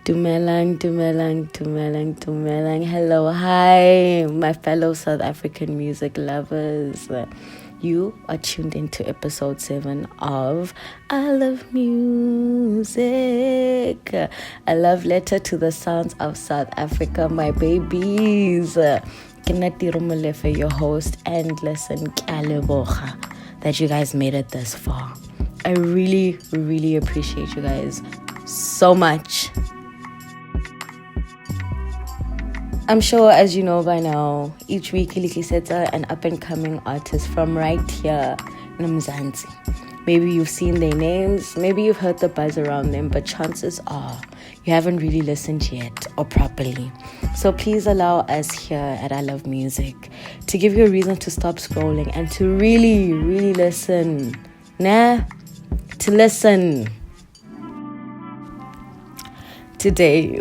Dumelang. Hello, hi, my fellow South African music lovers. You are tuned into episode 7 of I Love Music, a love letter to the sounds of South Africa, my babies. Kinati Romolefe, your host, and listen, Kalebocha, that you guys made it this far. I really, really appreciate you guys so much. I'm sure, as you know by now, each week Iliki sets an up-and-coming artist from right here in Mzansi. Maybe you've seen their names, maybe you've heard the buzz around them, but chances are you haven't really listened yet or properly. So please allow us here at I Love Music to give you a reason to stop scrolling and to really, really listen. To listen. Today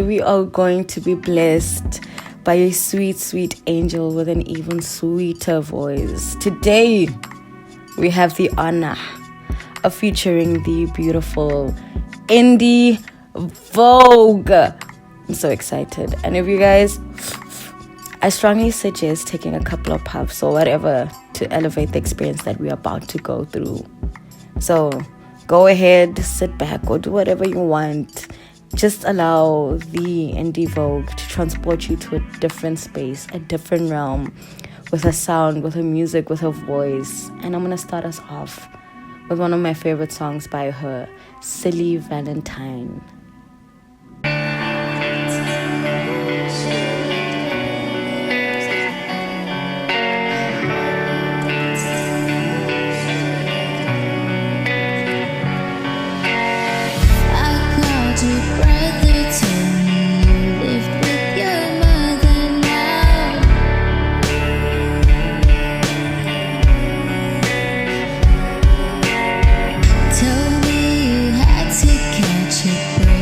we are going to be blessed by a sweet, sweet angel with an even sweeter voice. Today, we have the honor of featuring the beautiful Indie Vogue. I'm so excited. And if you guys, I strongly suggest taking a couple of puffs or whatever to elevate the experience that we're about to go through. So go ahead, sit back, or do whatever you want. Just allow the Indie Vogue to transport you to a different space, a different realm, with a sound, with her music, with her voice. And I'm going to start us off with one of my favorite songs by her, Silly Valentine. Told me you had to catch a break.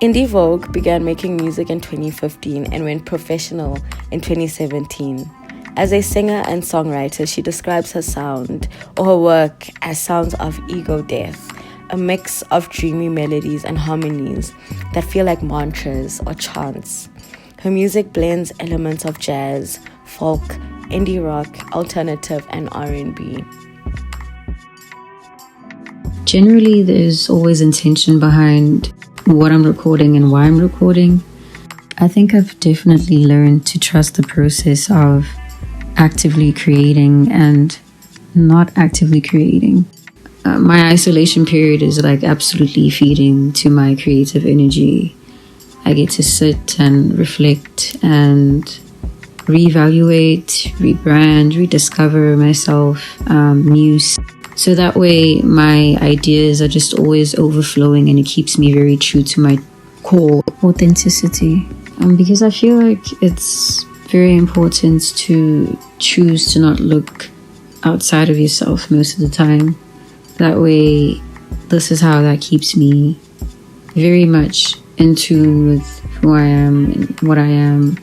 Indie Vogue began making music in 2015 and went professional in 2017. As a singer and songwriter, she describes her sound or her work as sounds of ego death, a mix of dreamy melodies and harmonies that feel like mantras or chants. Her music blends elements of jazz, folk, indie rock, alternative, and R&B. Generally, there's always intention behind what I'm recording and why I'm recording. I think I've definitely learned to trust the process of actively creating and not actively creating. My isolation period is like absolutely feeding to my creative energy. I get to sit and reflect and reevaluate, rebrand, rediscover myself, muse. So that way my ideas are just always overflowing and it keeps me very true to my core authenticity. Because I feel like it's very important to choose to not look outside of yourself most of the time. That way, this is how that keeps me very much in tune with who I am and what I am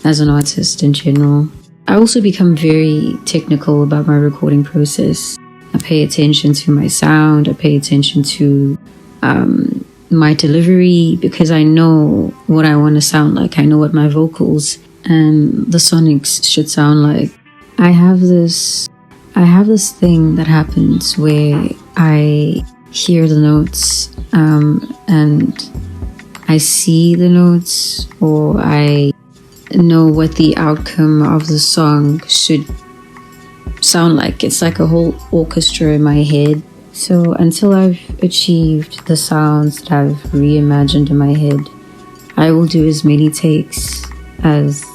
as an artist in general. I also become very technical about my recording process. I pay attention to my sound. I pay attention to my delivery because I know what I want to sound like. I know what my vocals and the sonics should sound like. I have this thing that happens where I hear the notes and I see the notes, or I know what the outcome of the song should sound like. It's like a whole orchestra in my head. So until I've achieved the sounds that I've reimagined in my head, I will do as many takes as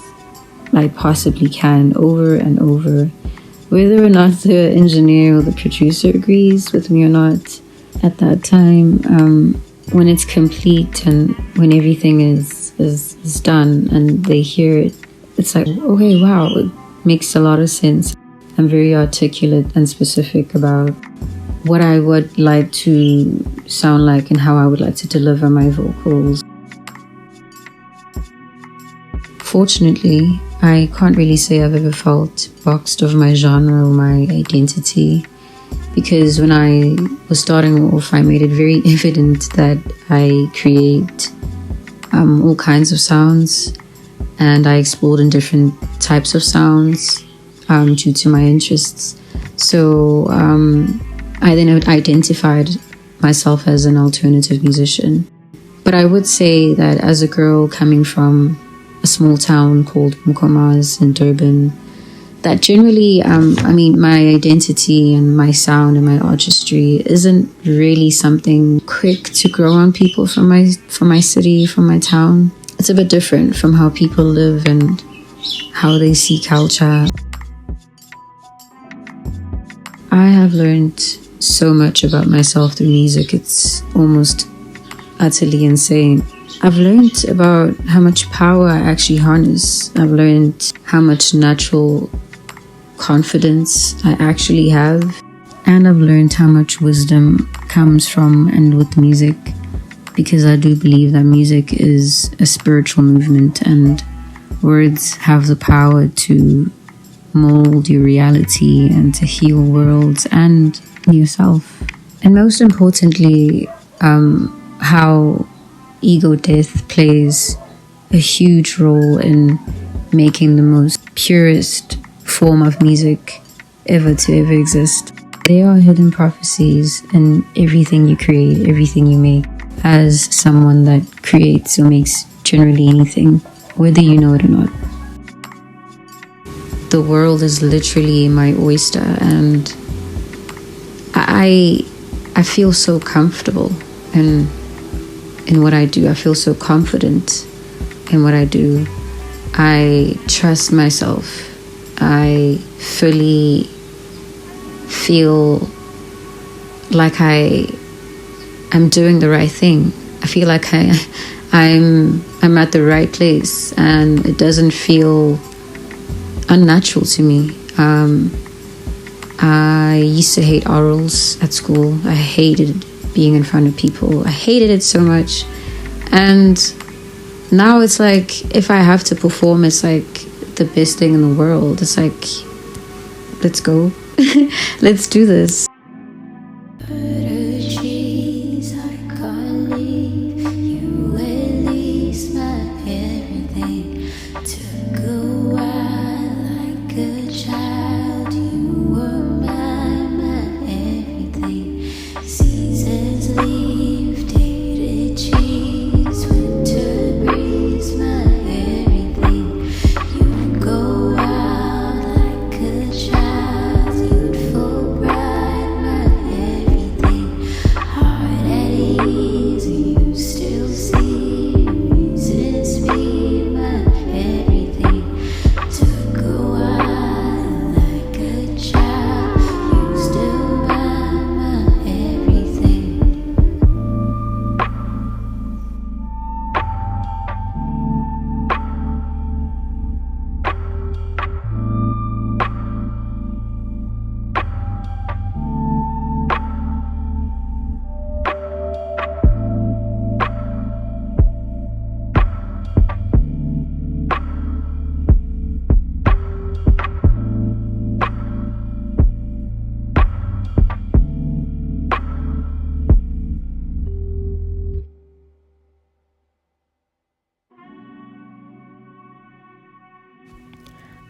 I possibly can, over and over, whether or not the engineer or the producer agrees with me or not. At that time, when it's complete and when everything is done and they hear it, it's like, okay, wow, it makes a lot of sense. I'm very articulate and specific about what I would like to sound like and how I would like to deliver my vocals. Fortunately, I can't really say I've ever felt boxed of my genre or my identity, because when I was starting off, I made it very evident that I create all kinds of sounds, and I explored in different types of sounds due to my interests. So I then identified myself as an alternative musician. But I would say that as a girl coming from a small town called Mkomas in Durban, that generally, my identity and my sound and my artistry isn't really something quick to grow on people from my city, from my town. It's a bit different from how people live and how they see culture. I have learned so much about myself through music. It's almost utterly insane. I've learned about how much power I actually harness. I've learned how much natural confidence I actually have. And I've learned how much wisdom comes from and with music, because I do believe that music is a spiritual movement and words have the power to mold your reality and to heal worlds and yourself. And most importantly, how ego death plays a huge role in making the most purest form of music ever to ever exist. There are hidden prophecies in everything you create, everything you make. As someone that creates or makes generally anything, whether you know it or not. The world is literally my oyster, and I feel so comfortable in what I do. I feel so confident in what I do. I trust myself. I fully feel like I'm doing the right thing. I feel like I'm at the right place, and it doesn't feel unnatural to me. I used to hate orals at school. I hated being in front of people. I hated it so much. And now it's like, if I have to perform, it's like the best thing in the world. It's like, let's go. Let's do this.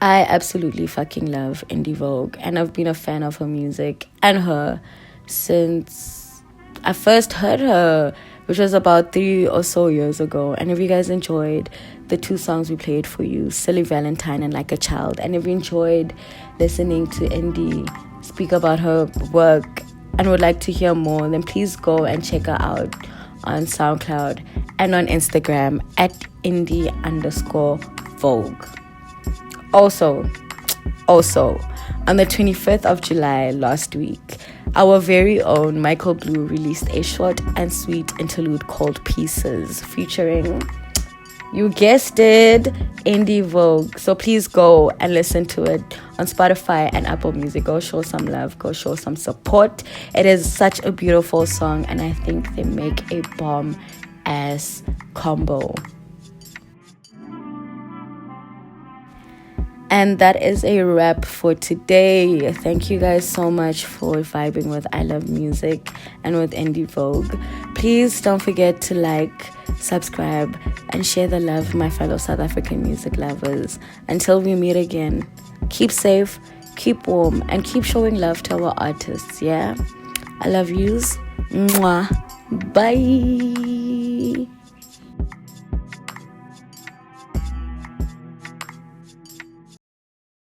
I absolutely fucking love Indie Vogue, and I've been a fan of her music and her since I first heard her, which was about 3 or so years ago. And if you guys enjoyed the 2 songs we played for you, Silly Valentine and Like a Child, and if you enjoyed listening to Indie speak about her work and would like to hear more, then please go and check her out on SoundCloud and on Instagram at indie_vogue. Also, on the 25th of July last week, our very own Michael Blue released a short and sweet interlude called Pieces, featuring, you guessed it, Indie Vogue. So please go and listen to it on Spotify and Apple Music. Go show some love, go show some support. It is such a beautiful song, and I think they make a bomb-ass combo. And that is a wrap for today. Thank you guys so much for vibing with I Love Music and with Indie Vogue. Please don't forget to like, subscribe, and share the love, my fellow South African music lovers. Until we meet again, keep safe, keep warm, and keep showing love to our artists, yeah? I love yous. Mwah. Bye.